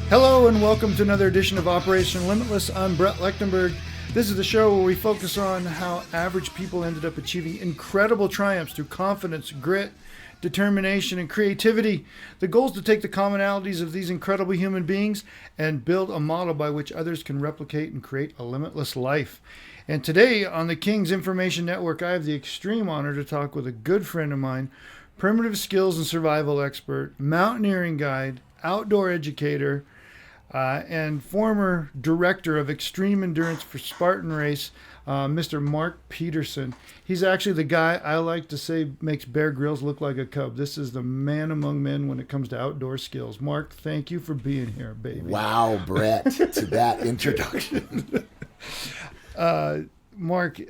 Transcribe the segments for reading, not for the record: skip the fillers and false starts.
Hello and welcome to another edition of Operation Limitless. I'm Brett Lechtenberg. This is the show where we focus on how average people ended up achieving incredible triumphs through confidence, grit, determination, and creativity. The goal is to take the commonalities of these incredible human beings and build a model by which others can replicate and create a limitless life. And today on the King's Information Network, I have the extreme honor to talk with a good friend of mine, primitive skills and survival expert, mountaineering guide, outdoor educator, and former director of extreme endurance for Spartan Race, Mr. Mark Petersen. He's actually the guy I like to say makes Bear Grylls look like a cub. This is the man among men when it comes to outdoor skills. Mark, thank you for being here, baby. Wow, Brett, to that introduction. Mark,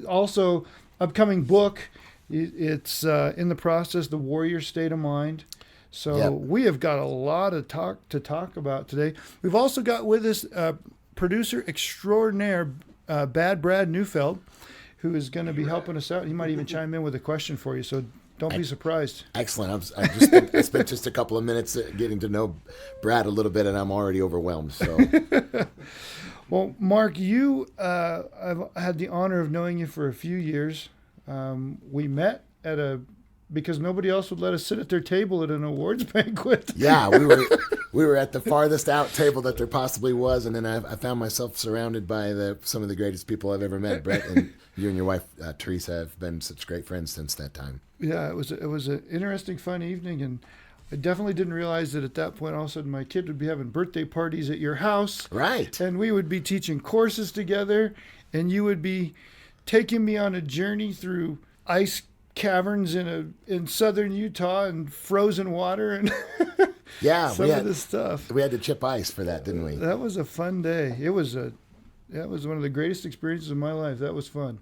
also upcoming book. It's in the process, The Warrior State of Mind. So Yep. We have got a lot of to talk about today. We've also got with us producer extraordinaire, Bad Brad Neufeld, who is going to be helping us out. He might even chime in with a question for you, so don't be surprised. Excellent. I spent just a couple of minutes getting to know Brad a little bit, and I'm already overwhelmed. So, Well, Mark, I've had the honor of knowing you for a few years. We met because nobody else would let us sit at their table at an awards banquet. yeah, we were at the farthest out table that there possibly was, and then I found myself surrounded by some of the greatest people I've ever met. Brett, and you and your wife Teresa have been such great friends since that time. Yeah, it was an interesting, fun evening, and I definitely didn't realize that at that point all of a sudden my kid would be having birthday parties at your house. Right. And we would be teaching courses together, and you would be taking me on a journey through ice caverns in southern Utah and frozen water and Yeah, some of this stuff. We had to chip ice for that, didn't we? That was a fun day. That was one of the greatest experiences of my life. That was fun.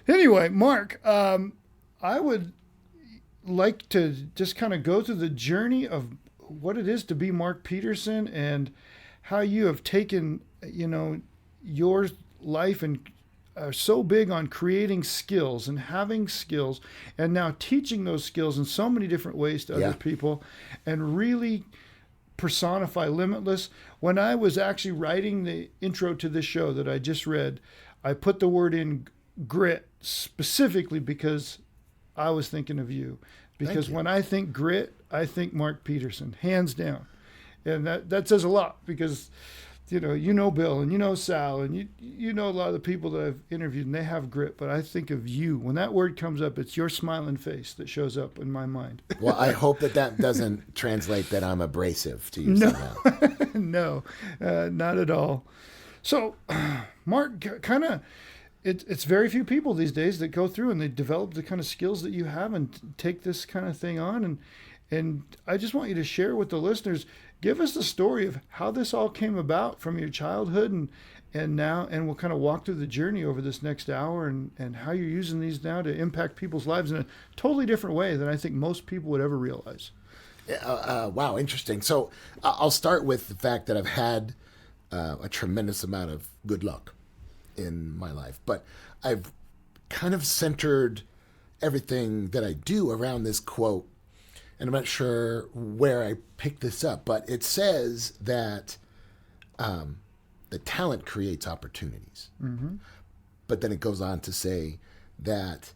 Anyway, Mark, I would like to just kind of go through the journey of what it is to be Mark Petersen and how you have taken, your life and are so big on creating skills and having skills and now teaching those skills in so many different ways to other people and really personify Limitless. When I was actually writing the intro to this show that I just read, I put the word in grit specifically because I was thinking of you. Because when I think grit, I think Mark Petersen, hands down. And that says a lot because you know Bill and you know Sal and you know a lot of the people that I've interviewed and they have grit, but I think of you. When that word comes up, it's your smiling face that shows up in my mind. Well, I hope that doesn't translate that I'm abrasive to you No, somehow. no, not at all. So, Mark, kind of, it's very few people these days that go through and they develop the kind of skills that you have and take this kind of thing on. And I just want you to share with the listeners. Give us the story of how this all came about from your childhood and now, and we'll kind of walk through the journey over this next hour and how you're using these now to impact people's lives in a totally different way than I think most people would ever realize. Wow, interesting. So I'll start with the fact that I've had a tremendous amount of good luck in my life, but I've kind of centered everything that I do around this quote. And I'm not sure where I picked this up, but it says that the talent creates opportunities. Mm-hmm. But then it goes on to say that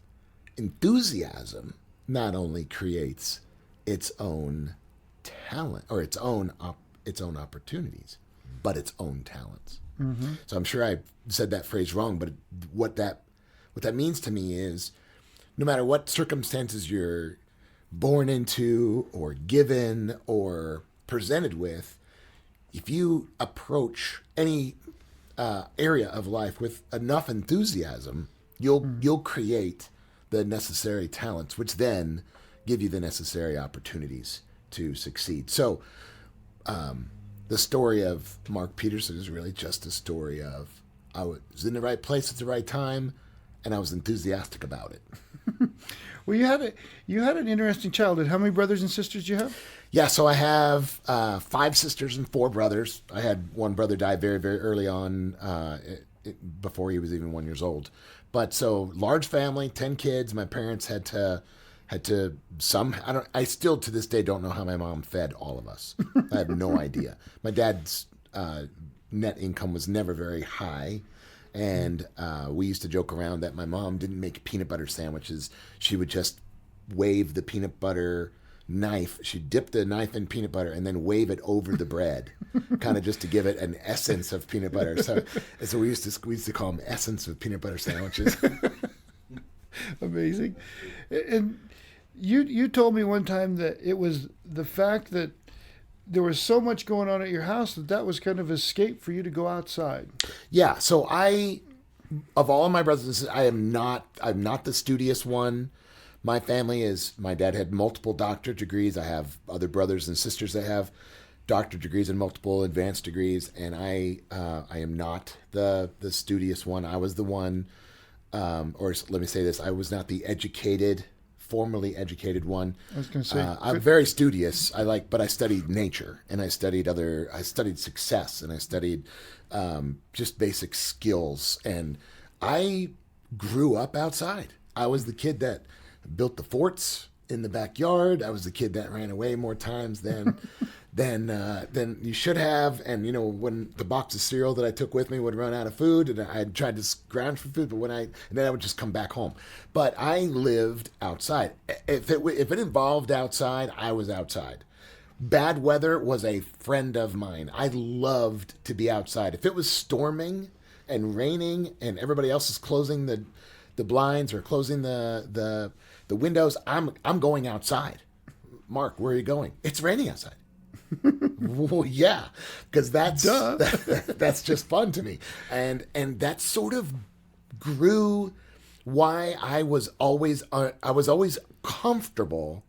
enthusiasm not only creates its own talent or its own opportunities, but its own talents. Mm-hmm. So I'm sure I said that phrase wrong, but what that means to me is no matter what circumstances you're born into or given or presented with, if you approach any area of life with enough enthusiasm, you'll create the necessary talents, which then give you the necessary opportunities to succeed. So the story of Mark Petersen is really just a story of I was in the right place at the right time, and I was enthusiastic about it. Well, you had an interesting childhood. How many brothers and sisters do you have? Yeah, so I have 5 sisters and 4 brothers. I had one brother die very, very early on, before he was even 1 year old. But so large family, 10 kids. My parents had to had to I still to this day don't know how my mom fed all of us. I have no idea. My dad's net income was never very high. And we used to joke around that my mom didn't make peanut butter sandwiches. She would just wave the peanut butter knife. She'd dip the knife in peanut butter and then wave it over the bread, kind of just to give it an essence of peanut butter. So we used to call them essence of peanut butter sandwiches. Amazing. And you told me one time that it was the fact that there was so much going on at your house that was kind of escape for you to go outside. Yeah. So of all of my brothers and sisters, I'm not the studious one. My dad had multiple doctorate degrees. I have other brothers and sisters that have doctorate degrees and multiple advanced degrees. And I am not the studious one. I was the one, or let me say this, I was not the formally educated one. I was going to say, I'm very studious. But I studied nature, and I studied success, and I studied just basic skills. And I grew up outside. I was the kid that built the forts in the backyard. I was the kid that ran away more times than you should have. And when the box of cereal that I took with me would run out of food, and I tried to scrounge for food, and then I would just come back home. But I lived outside. If it involved outside, I was outside. Bad weather was a friend of mine. I loved to be outside. If it was storming and raining and everybody else is closing the blinds or closing the windows, I'm going outside. Mark, where are you going? It's raining outside. Well, yeah, because that's just fun to me, and that sort of grew why I was always comfortable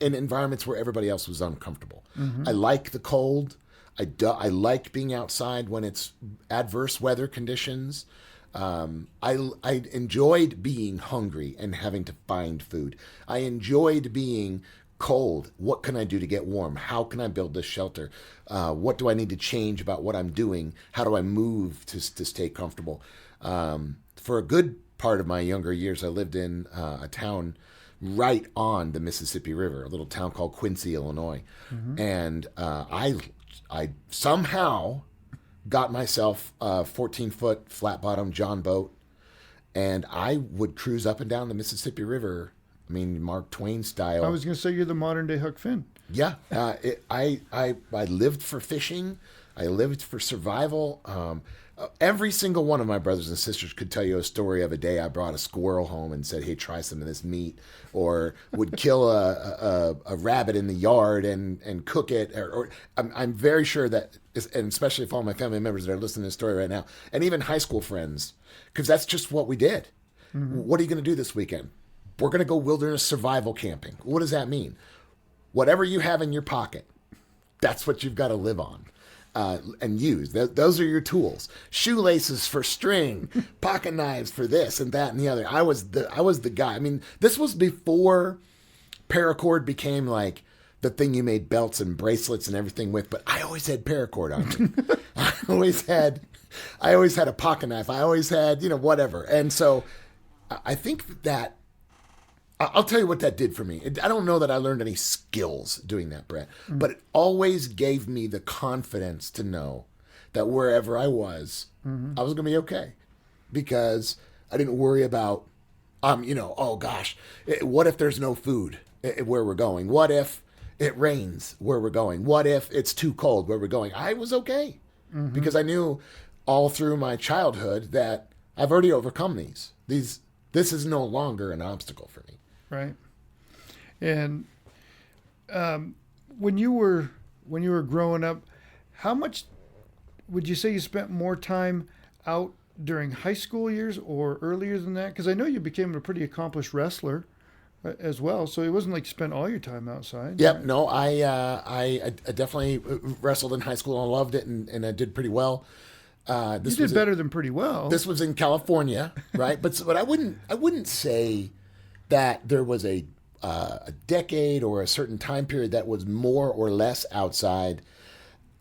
in environments where everybody else was uncomfortable. Mm-hmm. I like the cold. I like being outside when it's adverse weather conditions. I enjoyed being hungry and having to find food. I enjoyed being cold. What can I do to get warm? How can I build this shelter? What do I need to change about what I'm doing? How do I move to stay comfortable? For a good part of my younger years, I lived in a town right on the Mississippi River, a little town called Quincy, Illinois. Mm-hmm. And I somehow got myself a 14-foot flat-bottom John boat, and I would cruise up and down the Mississippi River. I mean, Mark Twain style. I was going to say you're the modern-day Huck Finn. Yeah. I lived for fishing. I lived for survival. Every single one of my brothers and sisters could tell you a story of a day I brought a squirrel home and said, hey, try some of this meat, or would kill a rabbit in the yard and cook it. Or I'm very sure that, and especially for all my family members that are listening to this story right now, and even high school friends, because that's just what we did. Mm-hmm. What are you going to do this weekend? We're going to go wilderness survival camping. What does that mean? Whatever you have in your pocket, that's what you've got to live on and use. Those are your tools. Shoelaces for string, pocket knives for this and that and the other. I was the guy. I mean, this was before paracord became like the thing you made belts and bracelets and everything with. But I always had paracord on me. I always had a pocket knife. I always had whatever. And so I think that. I'll tell you what that did for me. I don't know that I learned any skills doing that, Brett, but it always gave me the confidence to know that wherever I was, I was going to be okay, because I didn't worry about, oh gosh, what if there's no food where we're going? What if it rains where we're going? What if it's too cold where we're going? I was okay because I knew all through my childhood that I've already overcome these. This is no longer an obstacle for me. Right. And when you were growing up, how much would you say you spent more time out during high school years or earlier than that? Because I know you became a pretty accomplished wrestler as well, so it wasn't like you spent all your time outside. Yep. Right? No, I definitely wrestled in high school and I loved it, and I did pretty well. You did better than pretty well. This was in California, right? but I wouldn't say that there was a decade or a certain time period that was more or less outside.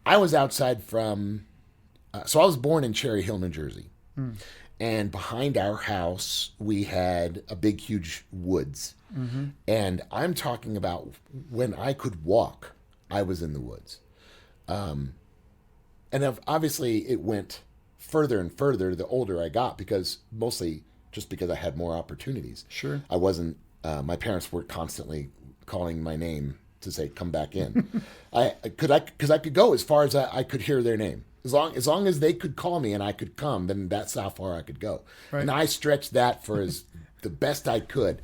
I was outside from, so I was born in Cherry Hill, New Jersey. And behind our house, we had a big, huge woods. And I'm talking about when I could walk, I was in the woods. And obviously, it went further and further the older I got, because mostly just because I had more opportunities. Sure. I wasn't, my parents were constantly calling my name to say, come back in. Because I could go as far as I could hear their name. As long as they could call me and I could come, then that's how far I could go. Right. And I stretched that for the best I could.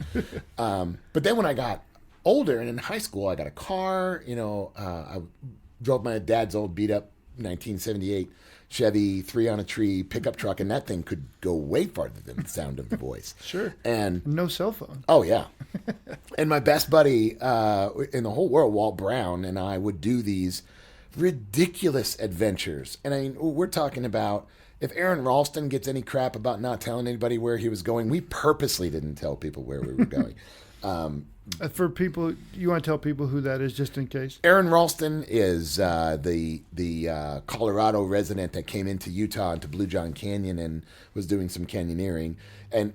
But then when I got older and in high school, I got a car. I drove my dad's old beat up 1978 Chevy 3-on-a-tree pickup truck, and that thing could go way farther than the sound of the voice. Sure. And no cell phone. oh yeah. And my best buddy in the whole world, Walt Brown, and I would do these ridiculous adventures. And I mean, we're talking about, if Aaron Ralston gets any crap about not telling anybody where he was going, we purposely didn't tell people where we were going. For people, you want to tell people who that is, just in case? Aaron Ralston is the Colorado resident that came into Utah, into Blue John Canyon, and was doing some canyoneering. And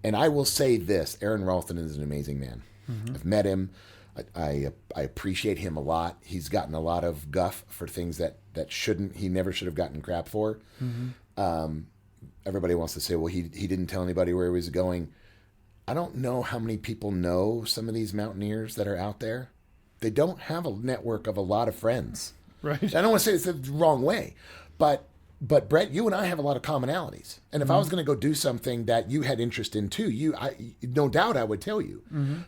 I will say this: Aaron Ralston is an amazing man. I've met him. I appreciate him a lot. He's gotten a lot of guff for things that he never should have gotten crap for. Everybody wants to say, well, he didn't tell anybody where he was going. I don't know how many people know some of these mountaineers that are out there. They don't have a network of a lot of friends. Right. I don't want to say it's the wrong way, but Brett, you and I have a lot of commonalities. And if I was going to go do something that you had interest in too, no doubt I would tell you.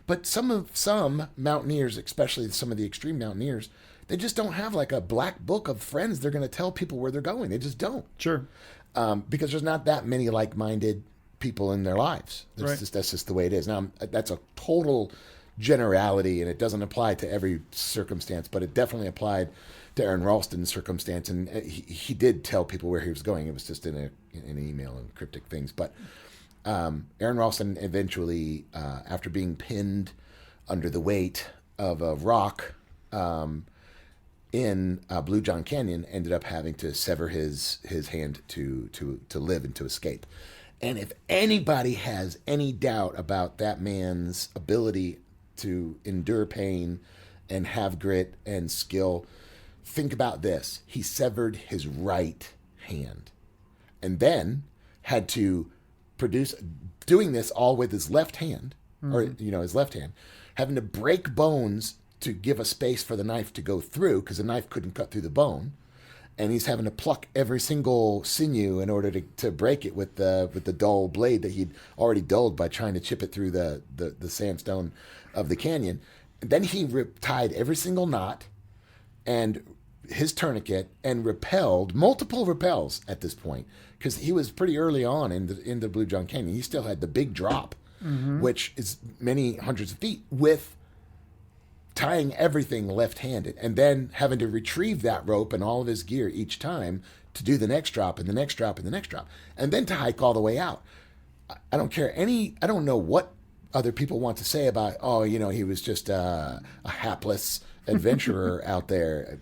But some mountaineers, especially some of the extreme mountaineers, they just don't have like a black book of friends they're going to tell people where they're going. They just don't. Sure. Because there's not that many like-minded people in their lives. That's just the way it is. Now, that's a total generality, and it doesn't apply to every circumstance, but it definitely applied to Aaron Ralston's circumstance, and he did tell people where he was going. It was just in an email and cryptic things. But Aaron Ralston eventually, after being pinned under the weight of a rock in Blue John Canyon, ended up having to sever his hand to live and to escape. And if anybody has any doubt about that man's ability to endure pain and have grit and skill, think about this. He severed his right hand and then had to doing this all with his left hand, or his left hand, having to break bones to give a space for the knife to go through, because the knife couldn't cut through the bone. And he's having to pluck every single sinew in order to break it with the dull blade that he'd already dulled by trying to chip it through the sandstone of the canyon. And then he tied every single knot and his tourniquet and multiple rappels at this point, because he was pretty early on in the Blue John Canyon. He still had the big drop, which is many hundreds of feet, with tying everything left-handed, and then having to retrieve that rope and all of his gear each time to do the next drop and the next drop and the next drop, and then to hike all the way out. I don't know what other people want to say about, he was just a hapless adventurer out there.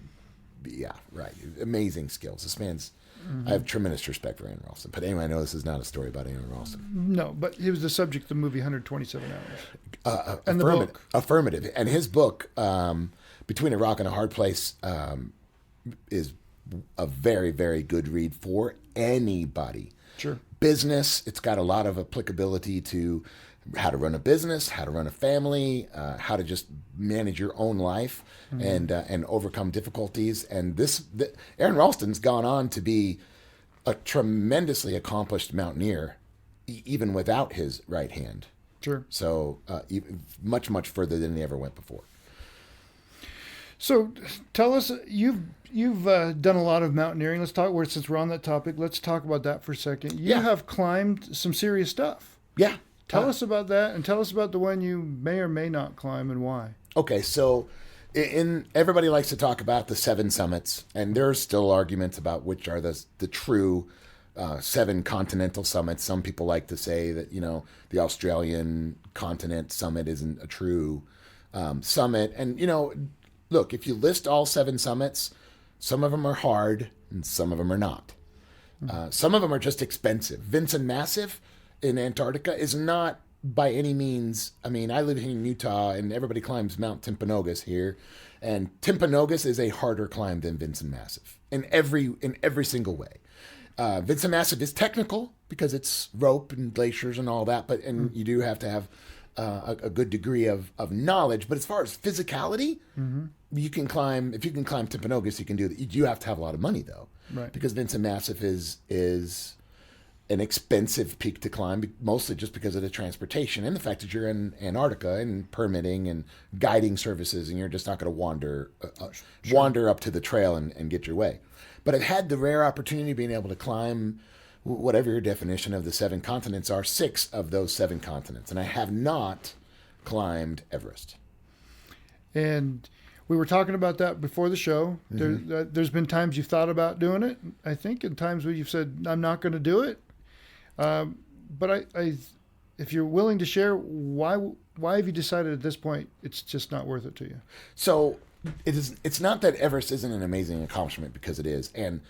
Yeah, right. Amazing skills. This man's, I have tremendous respect for Aaron Ralston. But anyway, I know this is not a story about Aaron Ralston. No, but he was the subject of the movie 127 Hours. And the book. Affirmative. And his book, Between a Rock and a Hard Place, is a very, very good read for anybody. Sure. Business, it's got a lot of applicability to how to run a business, how to run a family, how to just manage your own life and overcome difficulties. And Aaron Ralston's gone on to be a tremendously accomplished mountaineer, even without his right hand. Sure. So much, much further than he ever went before. So tell us, you've done a lot of mountaineering. Let's talk, since we're on that topic, let's talk about that for a second. You have climbed some serious stuff. Yeah. Tell us about that, and tell us about the one you may or may not climb and why. Okay, so everybody likes to talk about the 7 summits, and there's still arguments about which are the true 7 continental summits. Some people like to say that, the Australian continent summit isn't a true summit. And, look, if you list all 7 summits, some of them are hard and some of them are not. Some of them are just expensive. Vinson Massif in Antarctica is not by any means. I mean, I live in Utah, and everybody climbs Mount Timpanogos here, and Timpanogos is a harder climb than Vinson Massif in every single way. Vinson Massif is technical because it's rope and glaciers and all that, and you do have to have a good degree of knowledge. But as far as physicality, you can climb. If you can climb Timpanogos, you can do that. You do have to have a lot of money though, Right. because Vinson Massif is an expensive peak to climb, mostly just because of the transportation and the fact that you're in Antarctica and permitting and guiding services, and you're just not going to wander up to the trail and get your way. But I've had the rare opportunity of being able to climb whatever your definition of the 7 continents are, 6 of those 7 continents, and I have not climbed Everest. And we were talking about that before the show. There's been times you've thought about doing it, I think, and times where you've said, I'm not going to do it. But if you're willing to share, why have you decided at this point it's just not worth it to you? So it's not that Everest isn't an amazing accomplishment, because it is. And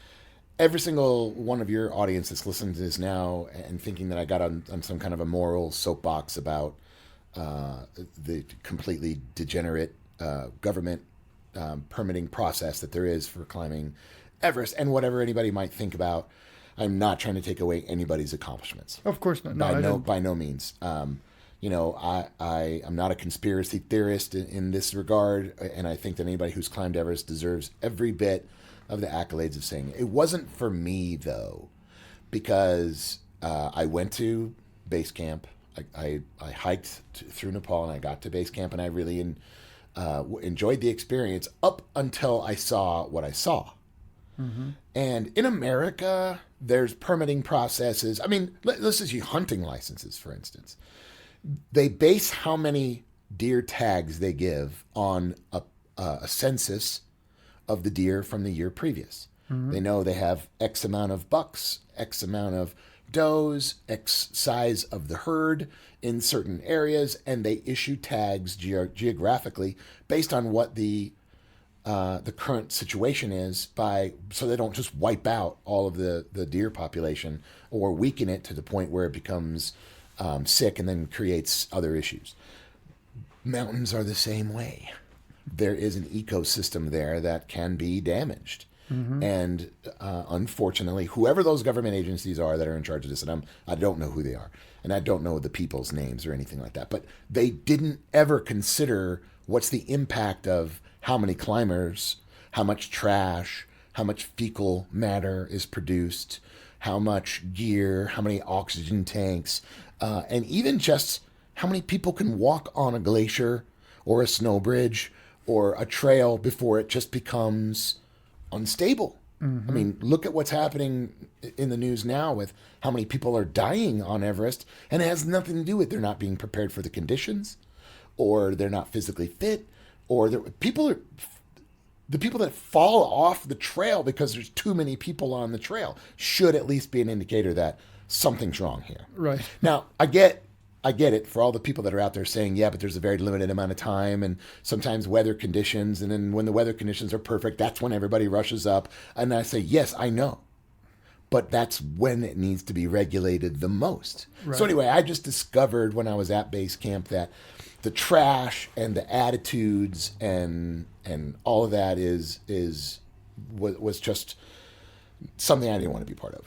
every single one of your audience that's listening to this now and thinking that I got on some kind of a moral soapbox about the completely degenerate government permitting process that there is for climbing Everest, and whatever anybody might think about, I'm not trying to take away anybody's accomplishments. Of course not. No, by no means. I'm not a conspiracy theorist in this regard, and I think that anybody who's climbed Everest deserves every bit of the accolades of saying it. It wasn't for me though, because I went to base camp. I hiked through Nepal, and I got to base camp, and I really enjoyed the experience up until I saw what I saw. And in America, there's permitting processes. I mean, let's just use hunting licenses, for instance. They base how many deer tags they give on a census of the deer from the year previous. They know they have X amount of bucks, X amount of does, X size of the herd in certain areas, and they issue tags geographically based on what the current situation is, so they don't just wipe out all of the deer population or weaken it to the point where it becomes sick and then creates other issues. Mountains are the same way. There is an ecosystem there that can be damaged. And unfortunately, whoever those government agencies are that are in charge of this, and I don't know who they are, and I don't know the people's names or anything like that, but they didn't ever consider what's the impact of how many climbers, how much trash, how much fecal matter is produced, how much gear, how many oxygen tanks, and even just how many people can walk on a glacier or a snow bridge or a trail before it just becomes unstable. I mean, look at what's happening in the news now with how many people are dying on Everest, and it has nothing to do with they're not being prepared for the conditions, or they're not physically fit, or the people that fall off the trail because there's too many people on the trail should at least be an indicator that something's wrong here. Right. Now, I get it for all the people that are out there saying, yeah, but there's a very limited amount of time, and sometimes weather conditions, and then when the weather conditions are perfect, that's when everybody rushes up. And I say, yes, I know. But that's when it needs to be regulated the most. Right. So anyway, I just discovered when I was at base camp that the trash and the attitudes and all of that was just something I didn't want to be part of.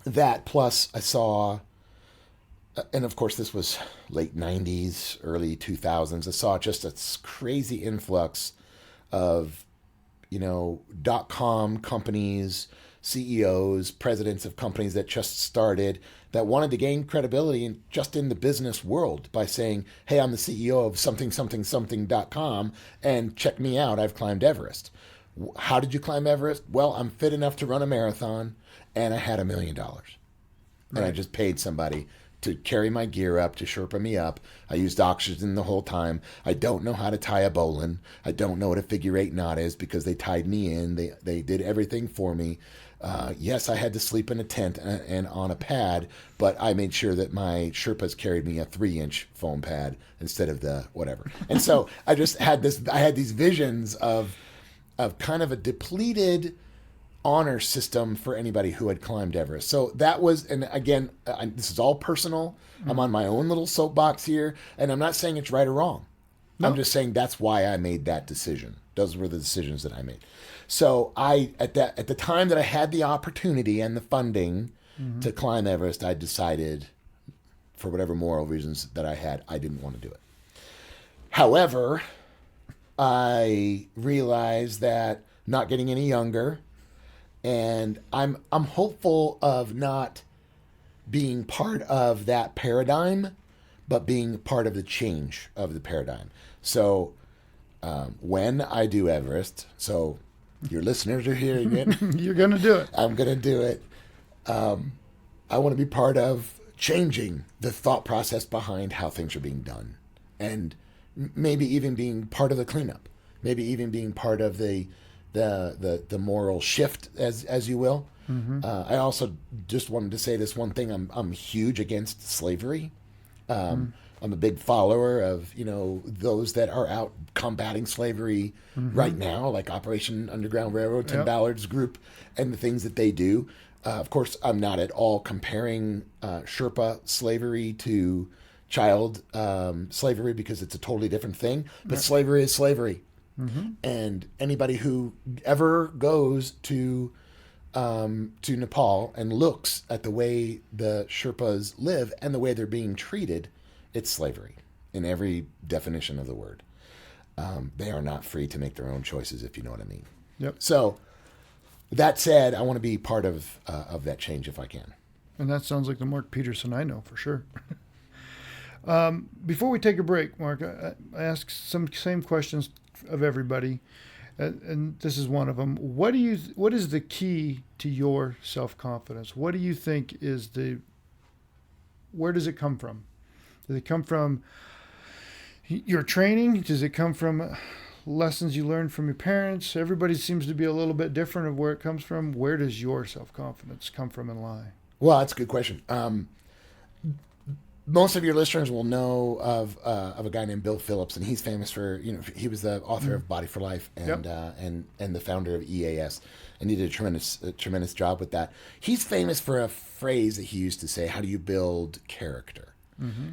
That plus I saw, and of course this was late 90s, early 2000s, I saw just a crazy influx of, .com companies, CEOs, presidents of companies that just started, that wanted to gain credibility in the business world by saying, hey, I'm the CEO of something.com, and check me out, I've climbed Everest. How did you climb Everest? Well, I'm fit enough to run a marathon, and I had $1 million. And I just paid somebody to carry my gear up, to Sherpa me up. I used oxygen the whole time. I don't know how to tie a bowline. I don't know what a figure 8 knot is because they tied me in. They did everything for me. Yes, I had to sleep in a tent and on a pad, but I made sure that my Sherpas carried me a 3-inch foam pad instead of the whatever. And so I had these visions of kind of a depleted, honor system for anybody who had climbed Everest. So that was, and again, this is all personal. I'm on my own little soapbox here, and I'm not saying it's right or wrong. No. I'm just saying that's why I made that decision. Those were the decisions that I made. So at the time that I had the opportunity and the funding to climb Everest, I decided, for whatever moral reasons that I had, I didn't want to do it. However, I realized that not getting any younger, and I'm hopeful of not being part of that paradigm, but being part of the change of the paradigm. So when I do Everest, so your listeners are hearing it. You're going to do it. I'm going to do it. I want to be part of changing the thought process behind how things are being done. And maybe even being part of the cleanup. Maybe even being part of the moral shift, as you will. I also just wanted to say this one thing. I'm huge against slavery. I'm a big follower of those that are out combating slavery right now, like Operation Underground Railroad, Tim Ballard's group, and the things that they do. Of course, I'm not at all comparing Sherpa slavery to child slavery, because it's a totally different thing. But slavery is slavery. And anybody who ever goes to Nepal and looks at the way the Sherpas live and the way they're being treated, it's slavery in every definition of the word. They are not free to make their own choices, if you know what I mean. Yep. So that said, I want to be part of that change if I can. And that sounds like the Mark Petersen I know for sure. Before we take a break, Mark, I ask some same questions of everybody, and this is one of them. What is the key to your self-confidence? What do you think is where does it come from? Does it come from your training? Does it come from lessons you learned from your parents? Everybody seems to be a little bit different of where it comes from. Where does your self-confidence come from and lie? Well, that's a good question. Most of your listeners will know of a guy named Bill Phillips, and he's famous for, he was the author of Body for Life and and the founder of EAS, and he did a tremendous job with that. He's famous for a phrase that he used to say: "How do you build character?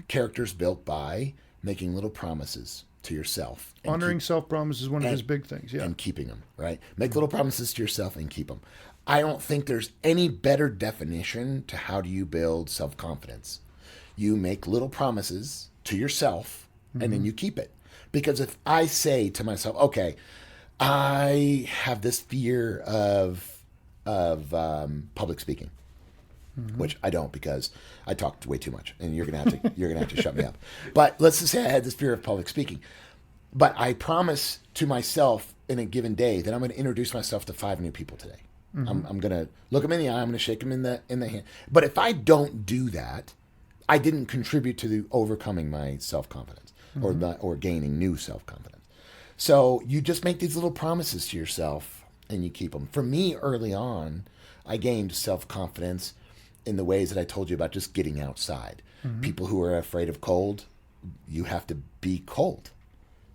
Character's built by making little promises to yourself. Honoring self-promise is one of his big things, yeah. And keeping them, right? Make little promises to yourself and keep them. I don't think there's any better definition to how do you build self-confidence. You make little promises to yourself, and then you keep it. Because if I say to myself, okay, I have this fear of public speaking, which I don't, because I talk way too much, and you're gonna have to shut me up. But let's just say I had this fear of public speaking, but I promise to myself in a given day that I'm going to introduce myself to 5 new people today. I'm going to look them in the eye. I'm going to shake them in the hand. But if I don't do that, I didn't contribute to the overcoming my self-confidence or gaining new self-confidence. So you just make these little promises to yourself and you keep them. For me, early on, I gained self-confidence in the ways that I told you about, just getting outside. People who are afraid of cold, you have to be cold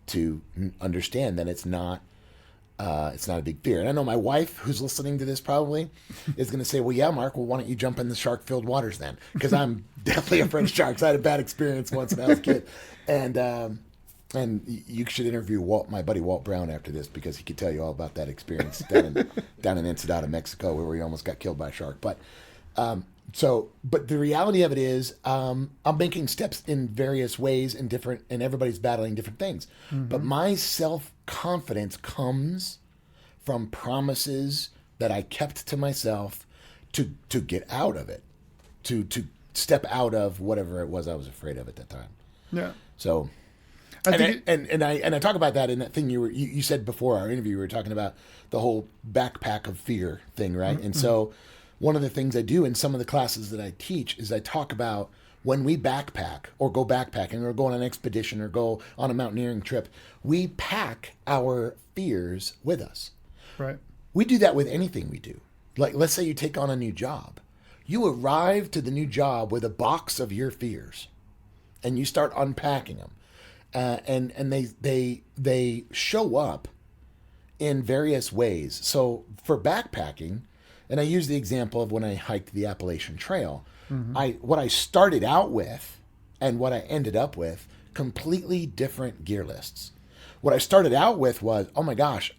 to understand that it's not a big fear. And I know my wife, who's listening to this probably, is going to say, well, yeah, Mark, well, why don't you jump in the shark-filled waters then? Because I'm definitely afraid of sharks. I had a bad experience once when I was a kid. And you should interview my buddy Walt Brown after this, because he could tell you all about that experience down in Ensenada, Mexico, where we almost got killed by a shark. But the reality of it is, I'm making steps in various ways and everybody's battling different things. But my self-confidence comes from promises that I kept to myself to get out of it, to step out of whatever it was I was afraid of at that time. Yeah. So, I talk about that in that thing you said before our interview. We were talking about the whole backpack of fear thing, right? And so, one of the things I do in some of the classes that I teach is I talk about when we backpack or go backpacking or go on an expedition or go on a mountaineering trip, we pack our fears with us. Right. We do that with anything we do. Like, let's say you take on a new job. You arrive to the new job with a box of your fears, and you start unpacking them. And they show up in various ways. So for backpacking, and I use the example of when I hiked the Appalachian Trail, what I started out with and what I ended up with, completely different gear lists. What I started out with was, oh my gosh,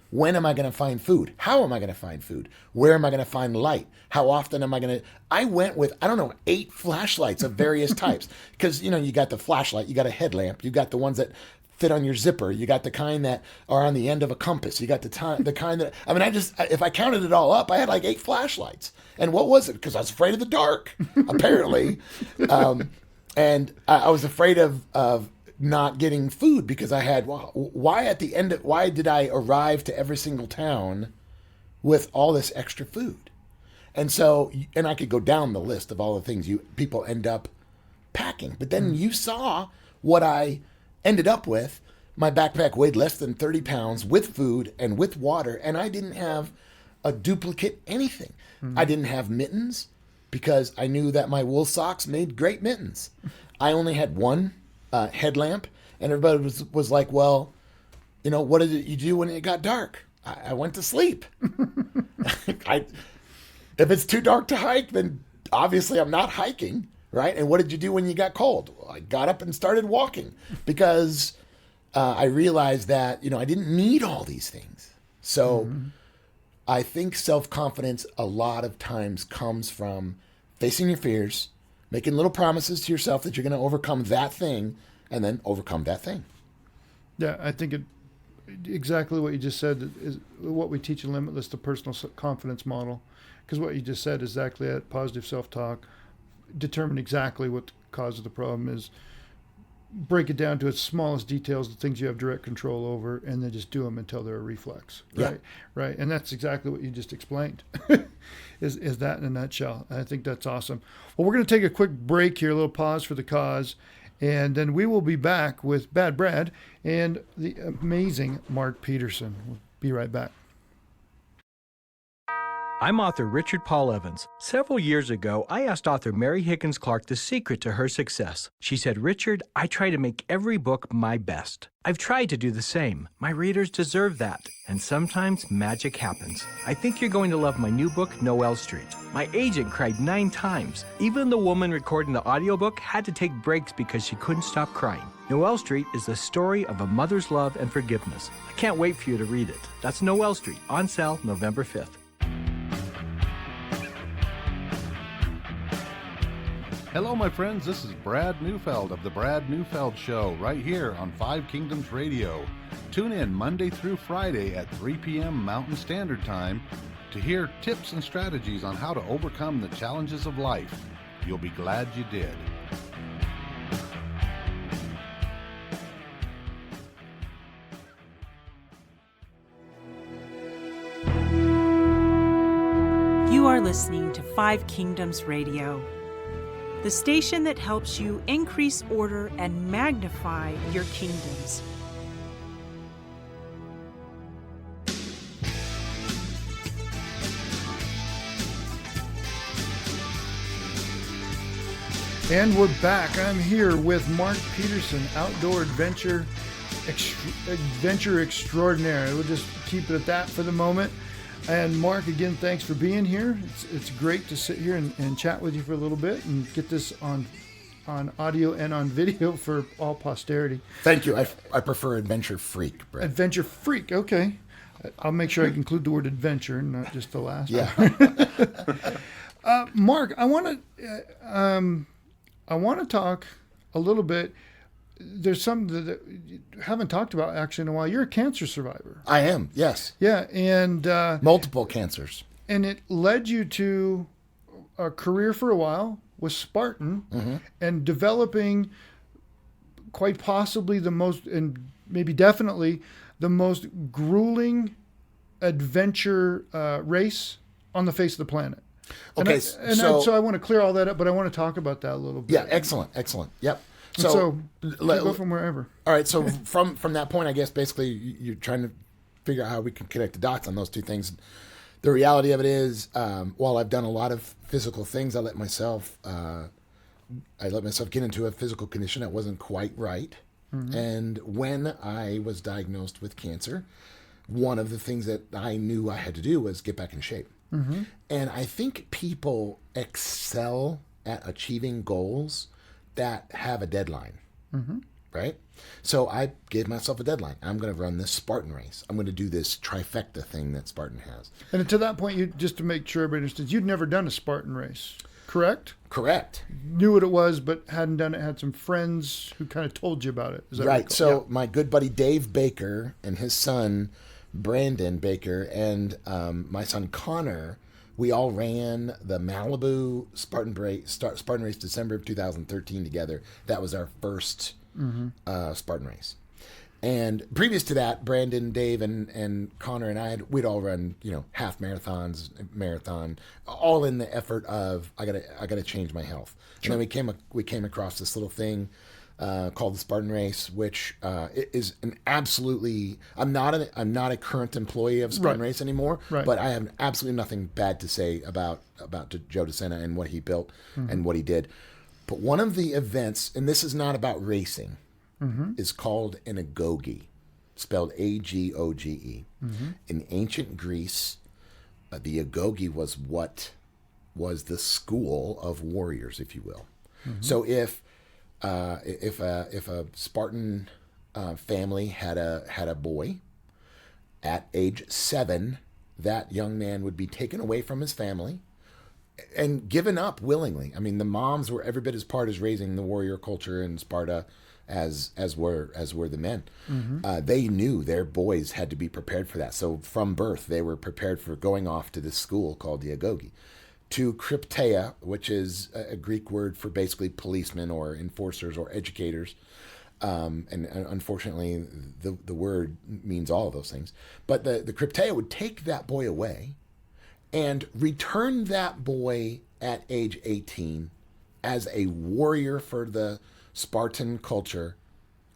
when am I going to find food? How am I going to find food? Where am I going to find light? How often am I going to... I went with, 8 flashlights of various types. Because, you got the flashlight, you got a headlamp, you got the ones that fit on your zipper, you got the kind that are on the end of a compass, you got the kind that... if I counted it all up, I had like 8 flashlights. And what was it? Because I was afraid of the dark, apparently. And I was afraid of not getting food because I had, why did I arrive to every single town with all this extra food? And so, and I could go down the list of all the things people end up packing. But then you saw what I ended up with. My backpack weighed less than 30 pounds with food and with water, and I didn't have a duplicate anything. I didn't have mittens because I knew that my wool socks made great mittens. I only had one headlamp, and everybody was like, well, what did you do when it got dark? I went to sleep. If it's too dark to hike, then obviously I'm not hiking, right? And what did you do when you got cold? Well, I got up and started walking because I realized that, I didn't need all these things. So I think self-confidence a lot of times comes from facing your fears, making little promises to yourself that you're going to overcome that thing, and then overcome that thing. Yeah, I think exactly what you just said is what we teach in Limitless, the personal confidence model. Because what you just said is exactly that, positive self-talk, determine exactly what the cause of the problem is, break it down to its smallest details, the things you have direct control over, and then just do them until they're a reflex. Right? Yeah. Right. And that's exactly what you just explained, is that in a nutshell. I think that's awesome. Well, we're going to take a quick break here, a little pause for the cause, and then we will be back with Bad Brad and the amazing Mark Petersen. We'll be right back. I'm author Richard Paul Evans. Several years ago, I asked author Mary Higgins Clark the secret to her success. She said, Richard, I try to make every book my best. I've tried to do the same. My readers deserve that. And sometimes magic happens. I think you're going to love my new book, Noel Street. My agent cried 9 times. Even the woman recording the audiobook had to take breaks because she couldn't stop crying. Noel Street is the story of a mother's love and forgiveness. I can't wait for you to read it. That's Noel Street, on sale November 5th. Hello, my friends. This is Brad Neufeld of The Brad Neufeld Show, right here on 5 Kingdoms Radio. Tune in Monday through Friday at 3 p.m. Mountain Standard Time to hear tips and strategies on how to overcome the challenges of life. You'll be glad you did. You are listening to 5 Kingdoms Radio, the station that helps you increase order and magnify your kingdoms. And we're back. I'm here with Mark Petersen, outdoor adventure extraordinaire. We'll just keep it at that for the moment. And Mark, again, thanks for being here. It's great to sit here and chat with you for a little bit and get this on audio and on video for all posterity. Thank you. I prefer adventure freak, Brett. Adventure freak, okay. I'll make sure I include the word adventure, not just the last. Yeah. Mark, I want to talk a little bit. There's something that you haven't talked about actually in a while. You're a cancer survivor. I am, yes. Yeah, and multiple cancers. And it led you to a career for a while with Spartan and developing quite possibly the most, and maybe definitely the most grueling adventure race on the face of the planet. Okay, so I want to clear all that up, but I want to talk about that a little bit. Yeah, excellent. Yep. So go from wherever. All right. So from that point, I guess basically you're trying to figure out how we can connect the dots on those two things. The reality of it is, while I've done a lot of physical things, I let myself get into a physical condition that wasn't quite right. And when I was diagnosed with cancer, one of the things that I knew I had to do was get back in shape. Mm-hmm. And I think people excel at achieving goals that have a deadline, right? So I gave myself a deadline. I'm going to run this Spartan race. I'm going to do this trifecta thing that Spartan has. And to that point, you just to make sure everybody understands, you'd never done a Spartan race, correct? Correct. Knew what it was, but hadn't done it. Had some friends who kind of told you about it. Is that Right. So my good buddy Dave Baker and his son Brandon Baker and my son Connor, we all ran the Malibu Spartan Race December of 2013 together. That was our first Spartan race. And previous to that, Brandon, Dave, and Connor and we'd all run, half marathons, marathon, all in the effort of I gotta change my health. Sure. And then we came across this little thing called the Spartan Race, which is an absolutely. I'm not a current employee of Spartan Race anymore, but I have absolutely nothing bad to say about Joe DeSena and what he built and what he did. But one of the events, and this is not about racing, is called an agoge, spelled Agoge. In ancient Greece, the agoge was the school of warriors, if you will. So if a Spartan family had a boy, at age 7, that young man would be taken away from his family and given up willingly. I mean, the moms were every bit as part as raising the warrior culture in Sparta as were the men. They knew their boys had to be prepared for that. So from birth, they were prepared for going off to this school called the agoge. To krypteia, which is a Greek word for basically policemen or enforcers or educators. And unfortunately, the word means all of those things. But the krypteia would take that boy away and return that boy at age 18 as a warrior for the Spartan culture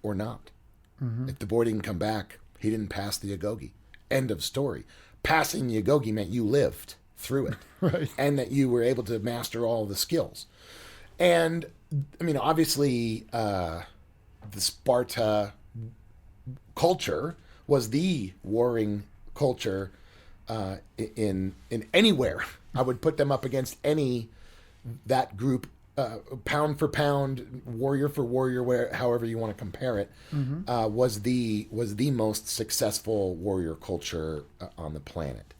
or not. If the boy didn't come back, he didn't pass the agoge. End of story. Passing the agoge meant you lived through it. Right. And that you were able to master all the skills. And, I mean, obviously, the Sparta culture was the warring culture in anywhere. I would put them up against that group, pound for pound, warrior for warrior, however you want to compare it, was the most successful warrior culture on the planet.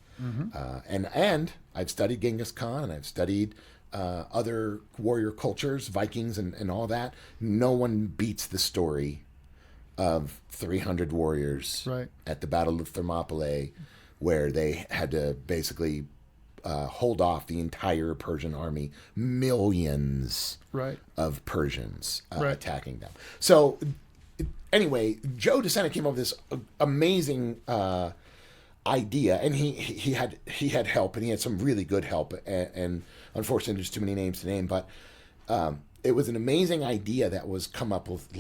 And I've studied Genghis Khan, and I've studied other warrior cultures, Vikings and all that. No one beats the story of 300 warriors at the Battle of Thermopylae, where they had to basically hold off the entire Persian army, millions of Persians attacking them. So anyway, Joe DeSena came up with this amazing idea, and he had help, and he had some really good help, and unfortunately there's too many names to name, but it was an amazing idea that was come up with.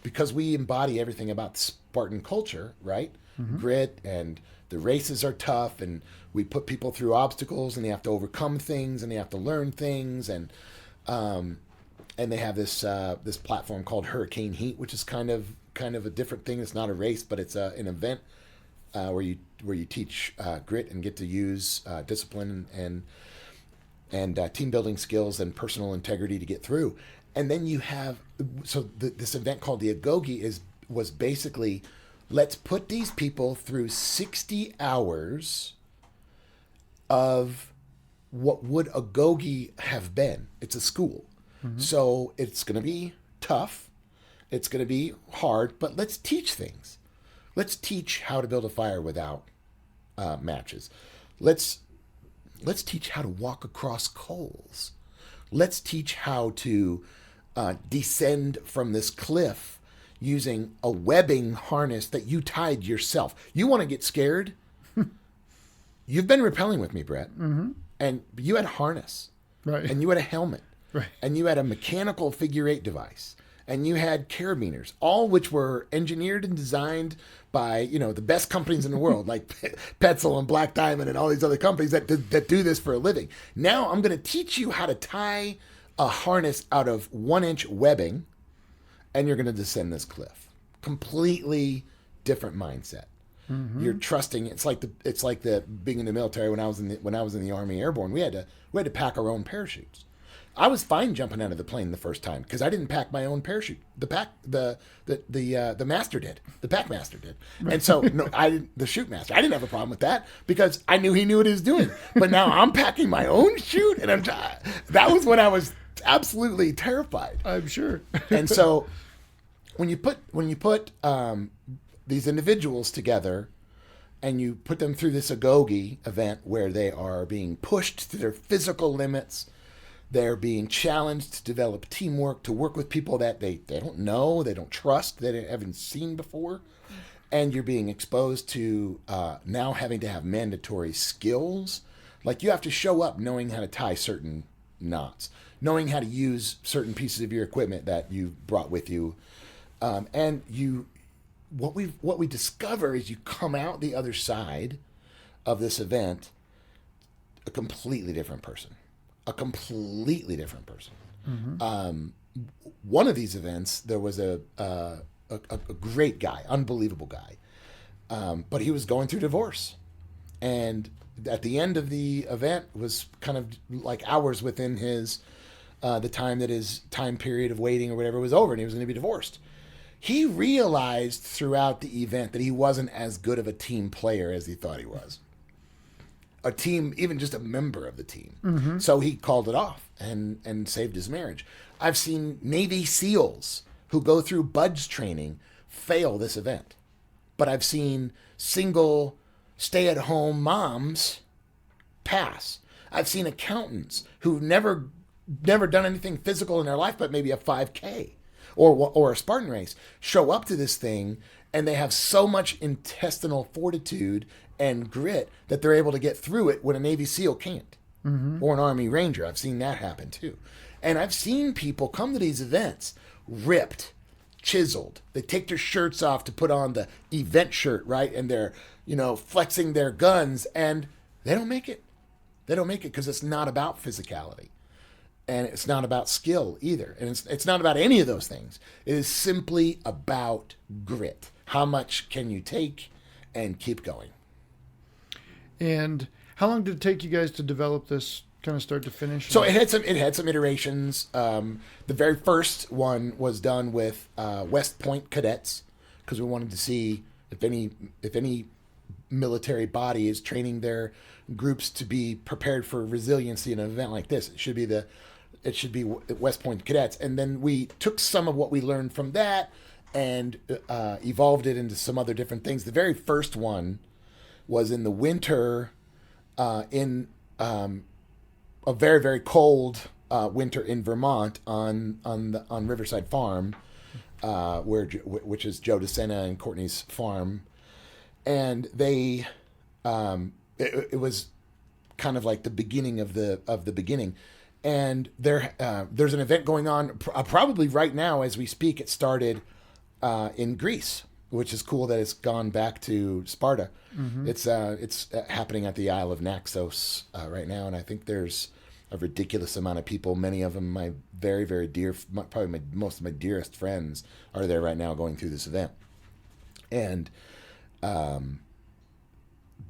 Because we embody everything about Spartan culture, right? Grit, and the races are tough, and we put people through obstacles, and they have to overcome things, and they have to learn things, and they have this platform called Hurricane Heat, which is kind of a different thing. It's not a race, but it's an event where you teach grit and get to use discipline and team building skills and personal integrity to get through. And then you have this event called the agoge was basically, let's put these people through 60 hours of what would agoge have been. It's a school. So it's going to be tough. It's going to be hard, but let's teach things. Let's teach how to build a fire without matches. Let's teach how to walk across coals. Let's teach how to descend from this cliff using a webbing harness that you tied yourself. You want to get scared? You've been rappelling with me, Brett. And you had a harness. And you had a helmet. And you had a mechanical figure 8 device. And you had carabiners, all which were engineered and designed by, the best companies in the world, like Petzl and Black Diamond and all these other companies that do this for a living. Now I'm going to teach you how to tie a harness out of 1-inch webbing, and you're going to descend this cliff. Completely different mindset. You're trusting. It's like the being in the military when I was in the Army Airborne. We had to pack our own parachutes. I was fine jumping out of the plane the first time because I didn't pack my own parachute. The master did. The pack master did. And so the chute master. I didn't have a problem with that because I knew he knew what he was doing. But now I'm packing my own chute, and that was when I was absolutely terrified. I'm sure. And so when you put these individuals together and you put them through this agoge event where they are being pushed to their physical limits, they're being challenged to develop teamwork, to work with people that they don't know, they don't trust, they haven't seen before, and you're being exposed to now having to have mandatory skills. Like you have to show up knowing how to tie certain knots, knowing how to use certain pieces of your equipment that you brought with you, and what we discover is you come out the other side of this event a completely different person. One of these events, there was a great guy, unbelievable guy, but he was going through divorce, and at the end of the event was kind of like hours within his the time that his time period of waiting or whatever was over, and he was going to be divorced. He realized throughout the event that he wasn't as good of a team player as he thought he was. A team, even just a member of the team. So he called it off and saved his marriage. I've seen Navy SEALs who go through BUDS training fail this event. But I've seen single stay-at-home moms pass. I've seen accountants who've never done anything physical in their life but maybe a 5K. Or a Spartan race, show up to this thing, and they have so much intestinal fortitude and grit that they're able to get through it when a Navy SEAL can't, or an Army Ranger. I've seen that happen too. And I've seen people come to these events ripped, chiseled. They take their shirts off to put on the event shirt, right? And they're, flexing their guns, and they don't make it. They don't make it because it's not about physicality. And it's not about skill either. And it's not about any of those things. It is simply about grit. How much can you take and keep going? And how long did it take you guys to develop this kind of start to finish? So it had some iterations. The very first one was done with West Point cadets because we wanted to see if any military body is training their groups to be prepared for resiliency in an event like this. It should be West Point cadets. And then we took some of what we learned from that and evolved it into some other different things. The very first one was in the winter, in a very, very cold winter in Vermont on Riverside Farm, which is Joe DeSena and Courtney's farm. And they, it was kind of like the beginning of the beginning. And there's an event going on probably right now as we speak. It started in Greece, which is cool that it's gone back to Sparta. Mm-hmm. It's happening at the Isle of Naxos right now, and I think there's a ridiculous amount of people. Many of them, my very, very dear, probably most of my dearest friends, are there right now going through this event, and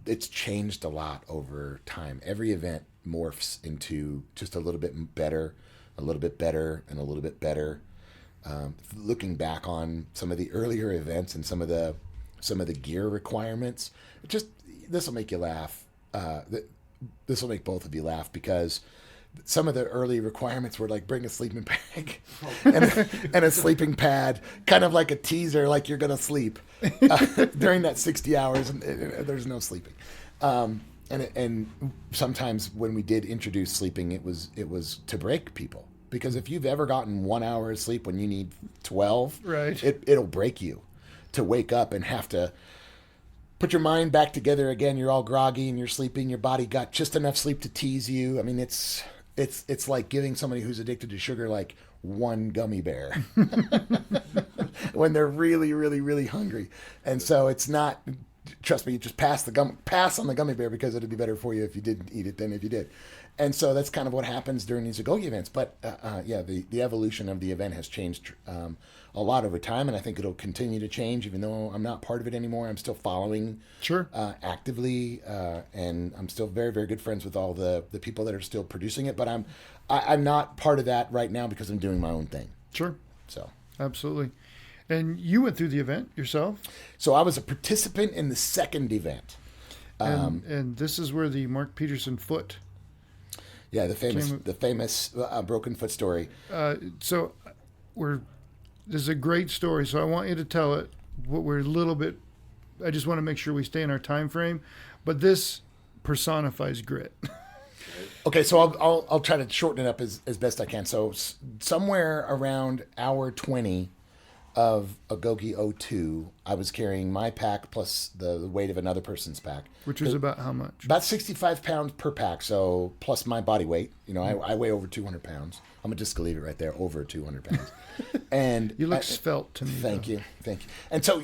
it's changed a lot over time. Every event morphs into just a little bit better, a little bit better, and a little bit better. Looking back on some of the earlier events and some of the gear requirements, this will make you laugh. This will make both of you laugh because some of the early requirements were like bring a sleeping bag and a sleeping pad, kind of like a teaser, like you're gonna sleep during that 60 hours, and there's no sleeping. And sometimes when we did introduce sleeping, it was to break people. Because if you've ever gotten 1 hour of sleep when you need 12, right, it'll break you to wake up and have to put your mind back together again. You're all groggy and you're sleeping. Your body got just enough sleep to tease you. I mean, it's like giving somebody who's addicted to sugar like one gummy bear when they're really, really, really hungry. And so it's not. Trust me, you just pass on the gummy bear because it'd be better for you if you didn't eat it than if you did. And so that's kind of what happens during these Agoge events. But yeah, the evolution of the event has changed a lot over time, and I think it'll continue to change. Even though I'm not part of it anymore, I'm still following actively, and I'm still very, very good friends with all the people that are still producing it. But I'm not part of that right now because I'm doing my own thing. Sure. So absolutely. And you went through the event yourself? So I was a participant in the second event. And this is where the Mark Petersen foot. Yeah, the famous broken foot story. So this is a great story. So I want you to tell it. We're a little bit. I just want to make sure we stay in our time frame, but this personifies grit. Okay, so I'll try to shorten it up as best I can. So somewhere around hour 20 of Agoge 02, I was carrying my pack plus the weight of another person's pack. Which was about how much? About 65 pounds per pack, so plus my body weight. You know, I weigh over 200 pounds. I'm just going to leave it right there, over 200 pounds. And you look svelte to me. Thank you. And so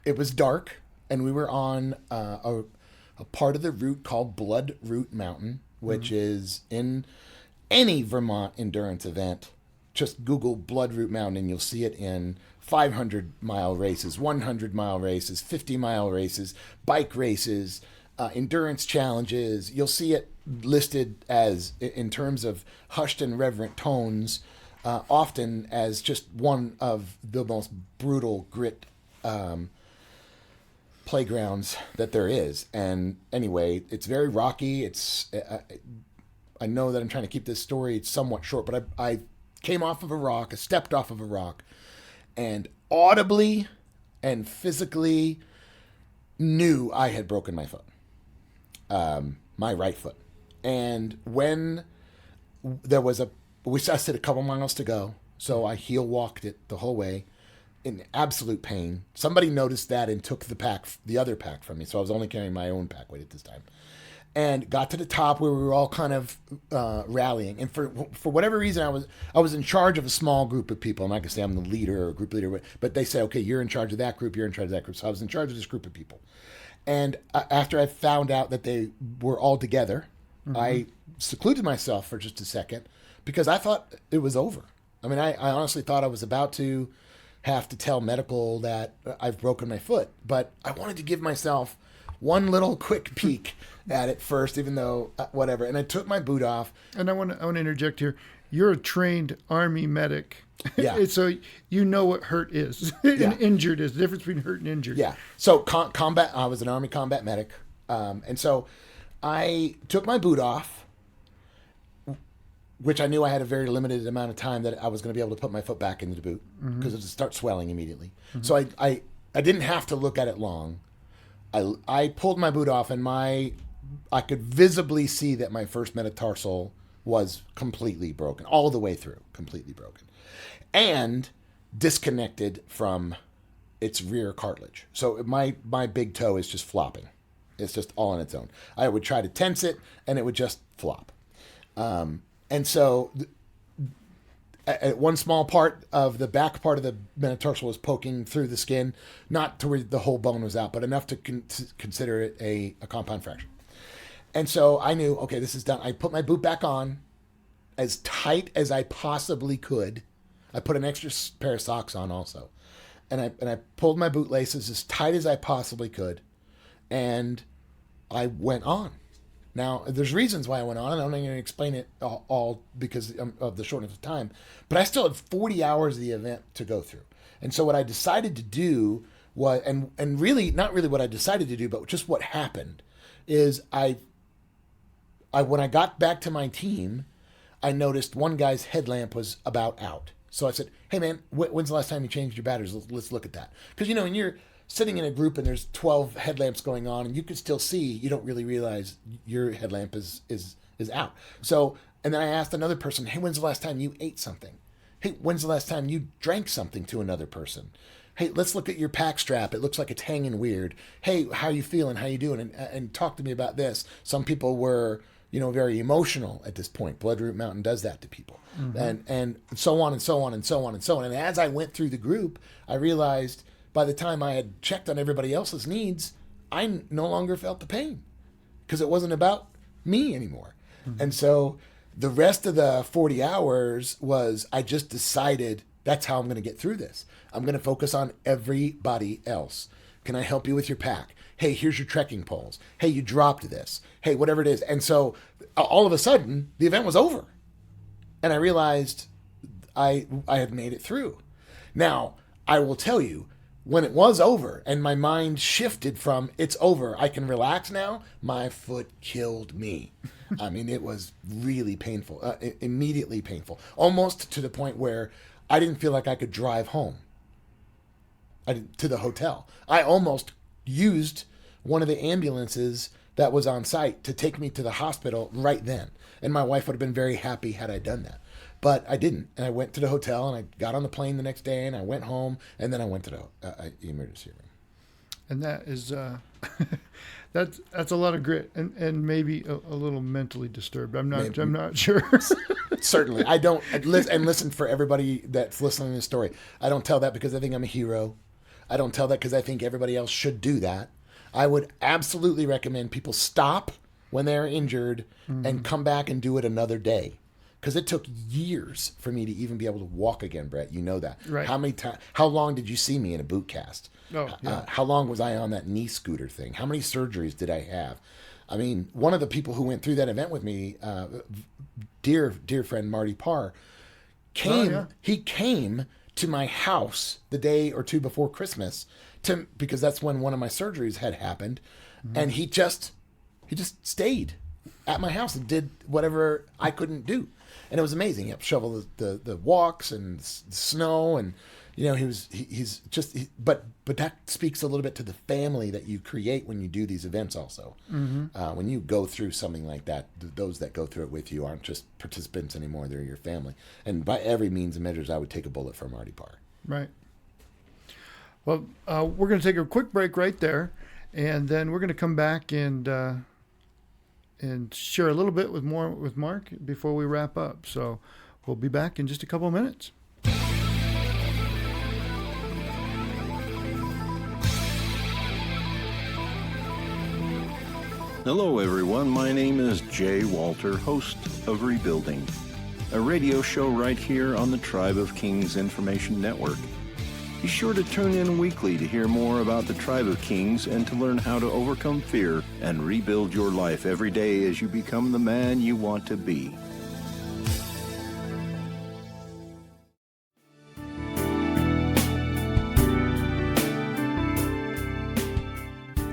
it was dark, and we were on a part of the route called Blood Route Mountain, which is in any Vermont endurance event. Just Google Blood Route Mountain and you'll see it in 500-mile races, 100-mile races, 50-mile races, bike races, endurance challenges. You'll see it listed as, in terms of hushed and reverent tones, often as just one of the most brutal grit playgrounds that there is. And anyway, it's very rocky. I know that I'm trying to keep this story somewhat short, but I came off of a rock, I stepped off of a rock, and audibly and physically knew I had broken my foot, my right foot. And when there was we just had a couple miles to go, so I heel walked it the whole way in absolute pain. Somebody noticed that and took the other pack from me, so I was only carrying my own pack weight at this time. And got to the top where we were all kind of rallying. And for whatever reason, I was in charge of a small group of people. I'm not going to say I'm the leader or group leader, but they say, okay, you're in charge of that group, you're in charge of that group. So I was in charge of this group of people. And after I found out that they were all together, I secluded myself for just a second because I thought it was over. I mean, I honestly thought I was about to have to tell medical that I've broken my foot. But I wanted to give myself one little quick peek at it first, even though whatever. And I took my boot off. And I want to interject here. You're a trained Army medic. Yeah. So you know what hurt is and injured is. The difference between hurt and injured. Yeah. So combat. I was an Army combat medic, and so I took my boot off, which I knew I had a very limited amount of time that I was going to be able to put my foot back into the boot because it would start swelling immediately. So I didn't have to look at it long. I pulled my boot off, and I could visibly see that my first metatarsal was completely broken, all the way through, completely broken, and disconnected from its rear cartilage. So my big toe is just flopping. It's just all on its own. I would try to tense it, and it would just flop. And so at one small part of the back part of the metatarsal was poking through the skin, not to where the whole bone was out, but enough to consider it a compound fracture. And so I knew, okay, this is done. I put my boot back on as tight as I possibly could. I put an extra pair of socks on also. And I pulled my bootlaces as tight as I possibly could. And I went on. Now, there's reasons why I went on, and I'm not going to explain it all because of the shortness of time, but I still had 40 hours of the event to go through. And so what I decided to do was, and really, not really what I decided to do, but just what happened, is I when I got back to my team, I noticed one guy's headlamp was about out. So I said, hey man, when's the last time you changed your batteries? Let's look at that. Because, you know, when you're sitting in a group and there's 12 headlamps going on and you can still see, you don't really realize your headlamp is out. So, and then I asked another person, hey, when's the last time you ate something? Hey, when's the last time you drank something to another person? Hey, let's look at your pack strap. It looks like it's hanging weird. Hey, how you feeling? How you doing? And talk to me about this. Some people were, you know, very emotional at this point. Blood Route Mountain does that to people. And so on and so on and so on and so on. And as I went through the group, I realized by the time I had checked on everybody else's needs, I no longer felt the pain because it wasn't about me anymore. And so the rest of the 40 hours was, I just decided that's how I'm going to get through this. I'm going to focus on everybody else. Can I help you with your pack? Hey, here's your trekking poles. Hey, you dropped this. Hey, whatever it is. And so all of a sudden, the event was over. And I realized I had made it through. Now, I will tell you, when it was over and my mind shifted from it's over, I can relax now, my foot killed me. I mean, it was really painful, immediately painful, almost to the point where I didn't feel like I could drive home to the hotel. I almost used one of the ambulances that was on site to take me to the hospital right then. And my wife would have been very happy had I done that. But I didn't. And I went to the hotel and I got on the plane the next day and I went home and then I went to the emergency room. And that is, that's a lot of grit and maybe a little mentally disturbed. I'm not sure. Certainly. I don't, and listen for everybody that's listening to this story. I don't tell that because I think I'm a hero. I don't tell that because I think everybody else should do that. I would absolutely recommend people stop when they're injured and come back and do it another day. Because it took years for me to even be able to walk again, Brett. You know that. Right. How long did you see me in a boot cast? Oh, yeah. How long was I on that knee scooter thing? How many surgeries did I have? I mean, one of the people who went through that event with me, dear friend Marty Parr, came. Oh, yeah. He came to my house the day or two before Christmas because that's when one of my surgeries had happened, and he just stayed at my house and did whatever I couldn't do. And it was amazing. He helped shovel the walks and the snow, and but that speaks a little bit to the family that you create when you do these events. Also, when you go through something like that, those that go through it with you aren't just participants anymore; they're your family. And by every means and measures, I would take a bullet for Marty Parr. Right. Well, we're going to take a quick break right there, and then we're going to come back and share a little bit with Mark before we wrap up. So we'll be back in just a couple of minutes. Hello, everyone. My name is Jay Walter, host of Rebuilding, a radio show right here on the Tribe of Kings Information Network. Be sure to tune in weekly to hear more about the Tribe of Kings and to learn how to overcome fear and rebuild your life every day as you become the man you want to be.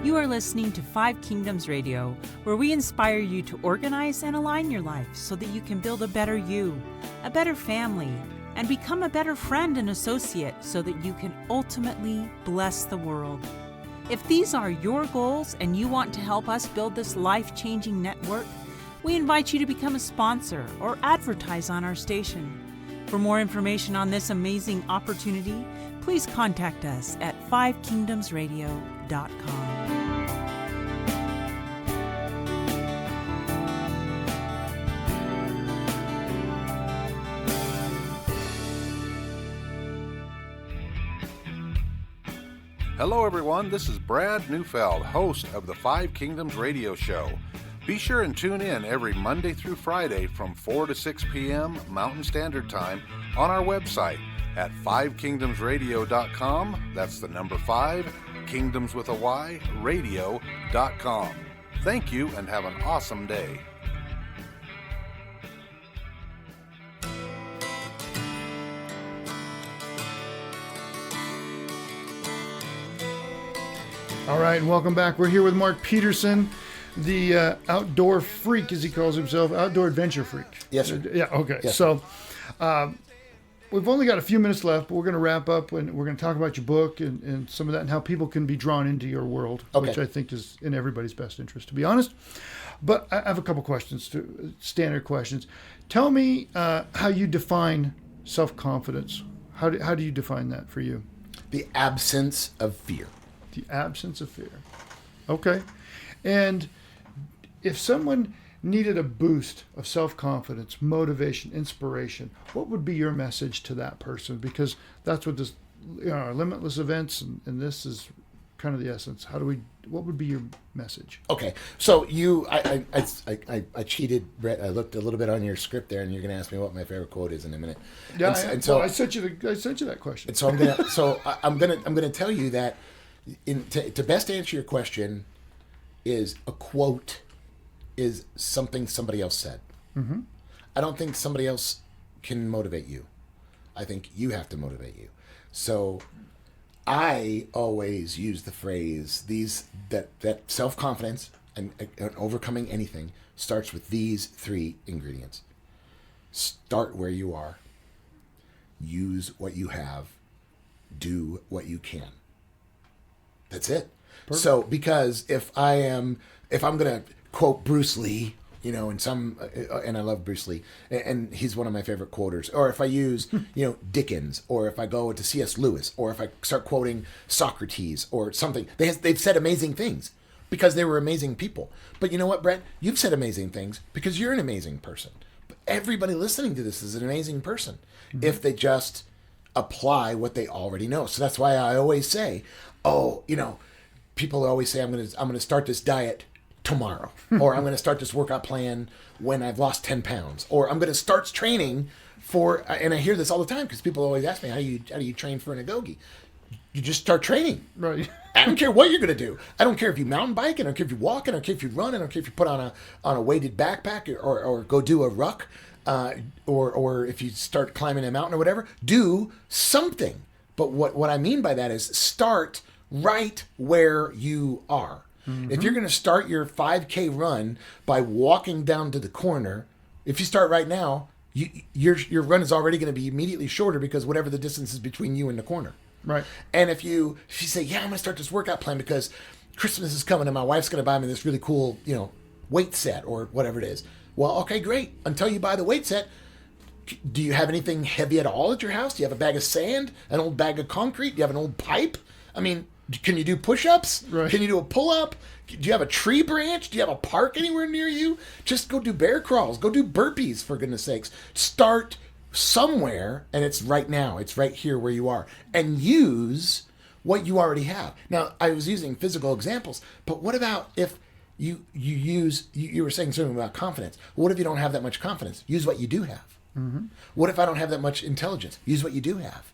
You are listening to Five Kingdoms Radio, where we inspire you to organize and align your life so that you can build a better you, a better family, and become a better friend and associate so that you can ultimately bless the world. If these are your goals and you want to help us build this life-changing network, we invite you to become a sponsor or advertise on our station. For more information on this amazing opportunity, please contact us at fivekingdomsradio.com. Hello, everyone. This is Brad Neufeld, host of the Five Kingdoms Radio Show. Be sure and tune in every Monday through Friday from 4 to 6 p.m. Mountain Standard Time on our website at fivekingdomsradio.com. That's the number 5, kingdoms with a Y, radio.com. Thank you and have an awesome day. All right, and welcome back. We're here with Mark Petersen, the outdoor freak, as he calls himself, outdoor adventure freak. Yes, sir. Yeah, okay. Yes, so we've only got a few minutes left, but we're going to wrap up, and we're going to talk about your book and some of that and how people can be drawn into your world, which I think is in everybody's best interest, to be honest. But I have a couple questions, standard questions. Tell me how you define self-confidence. How do you define that for you? The absence of fear. The absence of fear. Okay. And if someone needed a boost of self-confidence, motivation, inspiration, what would be your message to that person? Because that's what this, our Limitless events and this is kind of the essence. What would be your message? Okay, so I cheated, Brett. I looked a little bit on your script there, and you're going to ask me what my favorite quote is in a minute. Yeah, so I sent you that question. And so I'm gonna tell you that to best answer your question is a quote is something somebody else said. Mm-hmm. I don't think somebody else can motivate you. I think you have to motivate you. So I always use the phrase that self-confidence and overcoming anything starts with these 3 ingredients. Start where you are. Use what you have. Do what you can. That's it. Perfect. So because if I'm going to quote Bruce Lee, and I love Bruce Lee, and he's one of my favorite quoters. Or if I use, Dickens, or if I go to C.S. Lewis, or if I start quoting Socrates or something, they've said amazing things because they were amazing people. But you know what, Brett? You've said amazing things because you're an amazing person. But everybody listening to this is an amazing person if they just apply what they already know. So that's why I always say, people always say, I'm gonna start this diet tomorrow, or I'm going to start this workout plan when I've lost 10 pounds, or I'm going to start training for, and I hear this all the time because people always ask me, how do you train for an agoge? You just start training. Right. I don't care what you're going to do. I don't care if you mountain bike, I don't care if you walk, I don't care if you run, I don't care if you put on a weighted backpack or go do a ruck, or if you start climbing a mountain or whatever, do something. But what I mean by that is start right where you are. Mm-hmm. If you're going to start your 5K run by walking down to the corner, if you start right now, your run is already going to be immediately shorter because whatever the distance is between you and the corner. Right. And if you say, yeah, I'm going to start this workout plan because Christmas is coming and my wife's going to buy me this really cool, weight set or whatever it is. Well, okay, great. Until you buy the weight set, do you have anything heavy at all at your house? Do you have a bag of sand, an old bag of concrete? Do you have an old pipe? I mean, can you do push-ups? Right. Can you do a pull-up? Do you have a tree branch? Do you have a park anywhere near you? Just go do bear crawls. Go do burpees, for goodness sakes. Start somewhere, and it's right now. It's right here where you are. And use what you already have. Now, I was using physical examples, but what about if you were saying something about confidence. What if you don't have that much confidence? Use what you do have. Mm-hmm. What if I don't have that much intelligence? Use what you do have.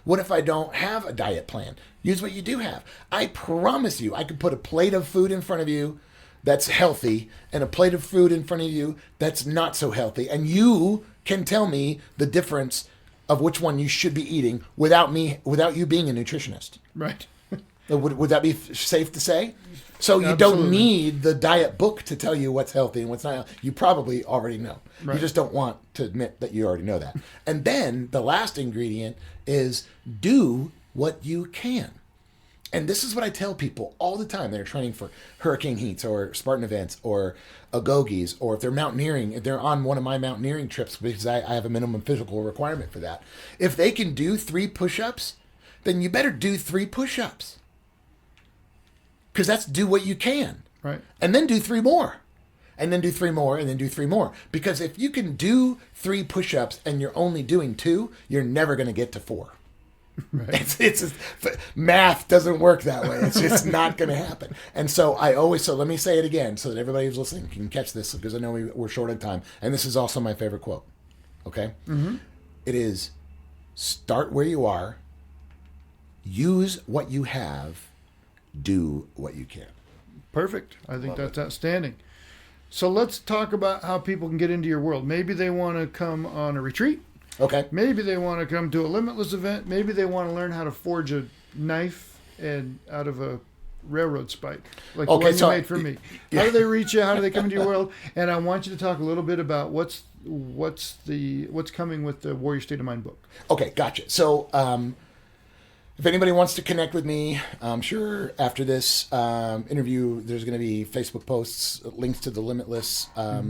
What if I don't have a diet plan? Use what you do have. I promise you, I could put a plate of food in front of you that's healthy and a plate of food in front of you that's not so healthy. And you can tell me the difference of which one you should be eating without you being a nutritionist. Right. Would that be safe to say? So you Absolutely. Don't need the diet book to tell you what's healthy and what's not. You probably already know. Right. You just don't want to admit that you already know that. And then the last ingredient is do what you can. And this is what I tell people all the time that are training for hurricane heats or Spartan events or agoges, or if they're mountaineering, if they're on one of my mountaineering trips, because I have a minimum physical requirement for that. If they can do 3 push-ups, then you better do 3 push-ups. Because that's do what you can. Right. And then do 3 more. And then do 3 more, and then do 3 more. Because if you can do 3 push-ups and you're only doing 2, you're never going to get to 4. Right. It's math doesn't work that way. It's just not going to happen. And so let me say it again so that everybody who's listening can catch this, because I know we're short on time. And this is also my favorite quote. Okay? Mm-hmm. It is, start where you are, use what you have, do what you can. Perfect. I think that's outstanding. So let's talk about how people can get into your world. Maybe they want to come on a retreat. Okay. Maybe they want to come to a Limitless event. Maybe they want to learn how to forge a knife out of a railroad spike, like the one you made for me. Yeah. How do they reach you? How do they come into your world? And I want you to talk a little bit about what's coming with the Warrior State of Mind book. Okay, gotcha. So if anybody wants to connect with me, I'm sure after this interview, there's going to be Facebook posts, links to the Limitless,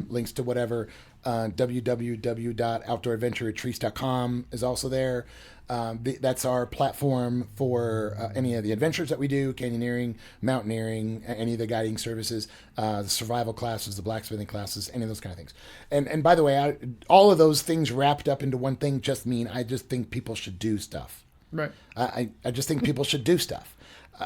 links to whatever. www.outdooradventureretreats.com is also there. That's our platform for any of the adventures that we do, canyoneering, mountaineering, any of the guiding services, the survival classes, the blacksmithing classes, any of those kind of things. And by the way, all of those things wrapped up into one thing just mean I just think people should do stuff. Right. I just think people should do stuff,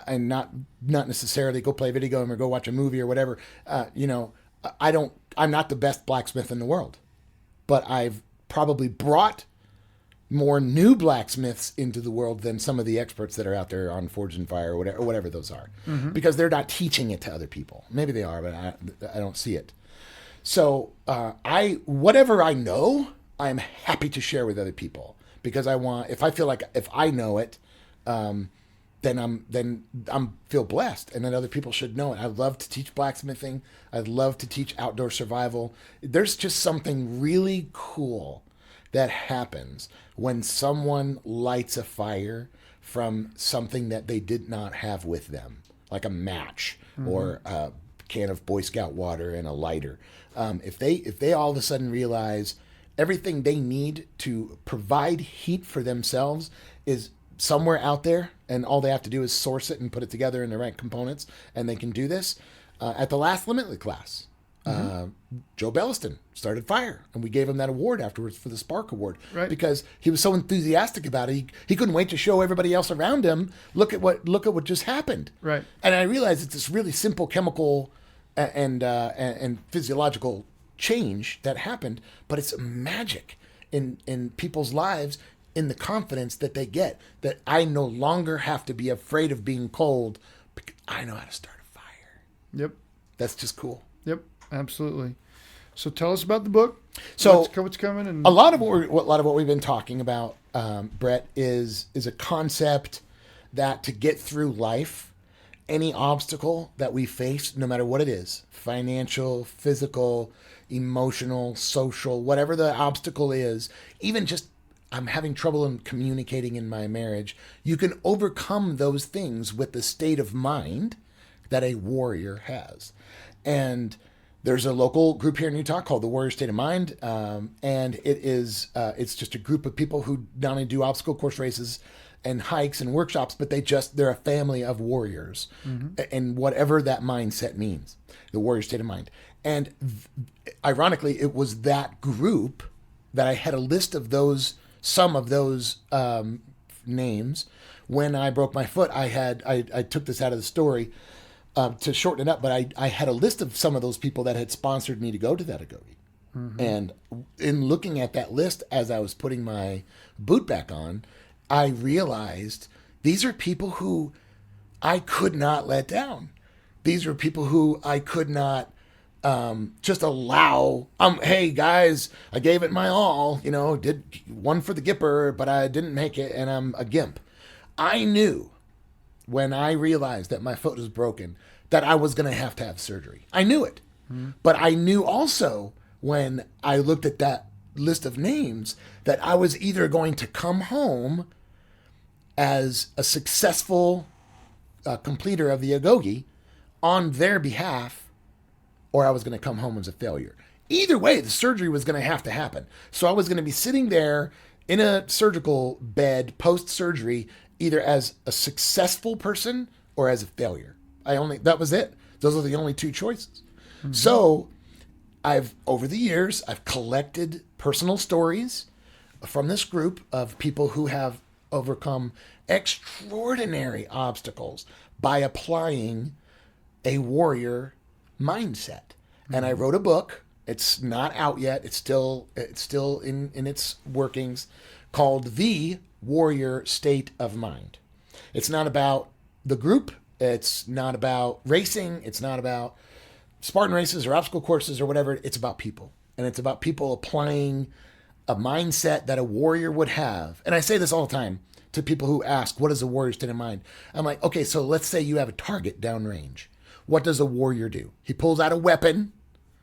and not necessarily go play a video game or go watch a movie or whatever. I'm not the best blacksmith in the world, but I've probably brought more new blacksmiths into the world than some of the experts that are out there on Forge and Fire or whatever those are, because they're not teaching it to other people. Maybe they are, but I don't see it. So whatever I know, I'm happy to share with other people, because if I feel like if I know it, then I'm feel blessed, and then other people should know it. I love to teach blacksmithing. I love to teach outdoor survival. There's just something really cool that happens when someone lights a fire from something that they did not have with them, like a match or a can of Boy Scout water and a lighter. If they all of a sudden realize everything they need to provide heat for themselves is somewhere out there, and all they have to do is source it and put it together in the right components, and they can do this. At the last Limitless class, Joe Belliston started fire, and we gave him that award afterwards for the Spark Award, because he was so enthusiastic about it. He couldn't wait to show everybody else around him, look at what just happened. Right. And I realized it's this really simple chemical and physiological change that happened, but it's magic in people's lives, in the confidence that they get, that I no longer have to be afraid of being cold because I know how to start a fire. Yep. That's just cool. Yep. Absolutely. So tell us about the book. So what's coming, and a lot of what we've been talking about, Brett, is a concept that to get through life, any obstacle that we face, no matter what it is, financial, physical, emotional, social, whatever the obstacle is, even just I'm having trouble in communicating in my marriage, you can overcome those things with the state of mind that a warrior has. And there's a local group here in Utah called the Warrior State of Mind, and it's just a group of people who not only do obstacle course races and hikes and workshops, but they're a family of warriors, and whatever that mindset means, the Warrior State of Mind. And ironically, it was that group that I had a list of some of those names. When I broke my foot, I took this out of the story to shorten it up, but I had a list of some of those people that had sponsored me to go to that Agoge. And in looking at that list as I was putting my boot back on, I realized these are people who I could not let down. These are people who I could not just allow. Hey guys, I gave it my all, did one for the Gipper, but I didn't make it, and I'm a gimp. I knew when I realized that my foot was broken that I was going to have surgery. I knew it. But I knew also when I looked at that list of names that I was either going to come home as a successful completer of the Agoge on their behalf, or I was going to come home as a failure. Either way, the surgery was going to have to happen. So I was going to be sitting there in a surgical bed post-surgery, either as a successful person or as a failure. That was it. Those are the only two choices. So over the years, I've collected personal stories from this group of people who have overcome extraordinary obstacles by applying a warrior mindset. And I wrote a book. It's not out yet. It's still in its workings, called The Warrior State of Mind. It's not about the group. It's not about racing. It's not about Spartan races or obstacle courses or whatever. It's about people. And it's about people applying a mindset that a warrior would have. And I say this all the time to people who ask, what is a warrior state of mind? I'm like, okay, so let's say you have a target downrange. What does a warrior do? He pulls out a weapon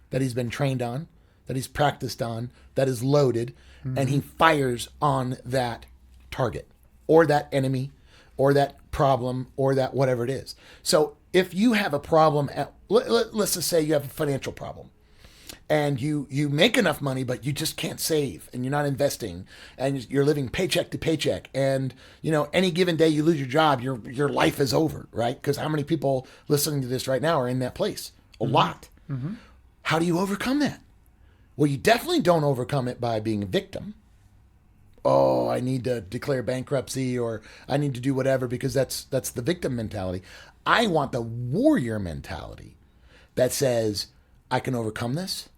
that he's been trained on, that he's practiced on, that is loaded, and he fires on that target or that enemy or that problem or that whatever it is. So if you have a problem, let's just say you have a financial problem, and you make enough money, but you just can't save, and you're not investing, and you're living paycheck to paycheck, and any given day you lose your job, your life is over, right? Because how many people listening to this right now are in that place? A lot. How do you overcome that? Well, you definitely don't overcome it by being a victim oh, I need to declare bankruptcy or I need to do whatever, because that's the victim mentality. I want the warrior mentality that says, I can overcome this.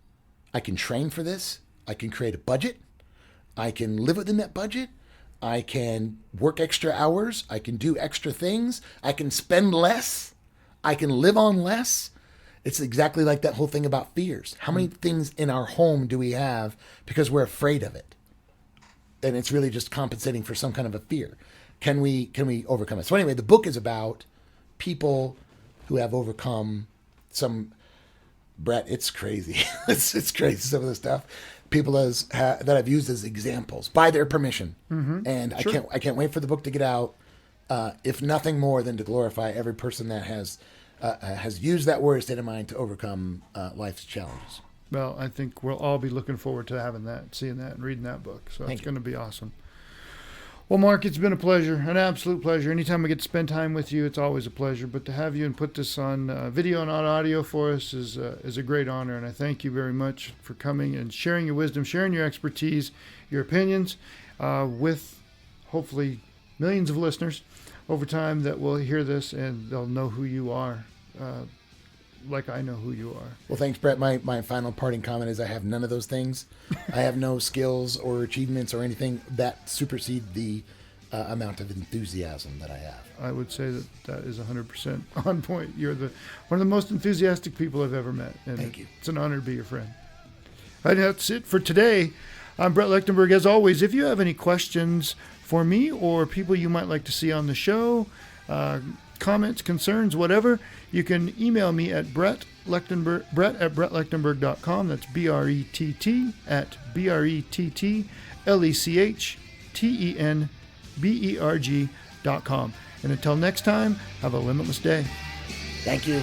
I can train for this. I can create a budget. I can live within that budget. I can work extra hours. I can do extra things. I can spend less. I can live on less. It's exactly like that whole thing about fears. How many things in our home do we have because we're afraid of it? And it's really just compensating for some kind of a fear. Can we overcome it? So anyway, the book is about people who have overcome some, Brett, it's crazy. it's crazy, some of the stuff. People that I've used as examples by their permission. And sure. I can't wait for the book to get out, if nothing more than to glorify every person that has used that warrior state of mind to overcome life's challenges. Well, I think we'll all be looking forward to having that, seeing that, and reading that book. So it's going to be awesome. Well, Mark, it's been a pleasure, an absolute pleasure. Anytime we get to spend time with you, it's always a pleasure. But to have you and put this on video and on audio for us is a great honor. And I thank you very much for coming and sharing your wisdom, sharing your expertise, your opinions with hopefully millions of listeners over time that will hear this and they'll know who you are. Like I know who you are. Well, thanks, Brett. My final parting comment is I have none of those things. I have no skills or achievements or anything that supersede the amount of enthusiasm that I have. I would say that is 100% on point. You're one of the most enthusiastic people I've ever met. And thank you. It's an honor to be your friend. And that's it for today. I'm Brett Lechtenberg. As always, if you have any questions for me or people you might like to see on the show, comments, concerns, whatever, you can email me at Brett at brettlectenberg.com. That's BRETT at BRETTLECHTENBERG.com. And until next time, have a limitless day. Thank you.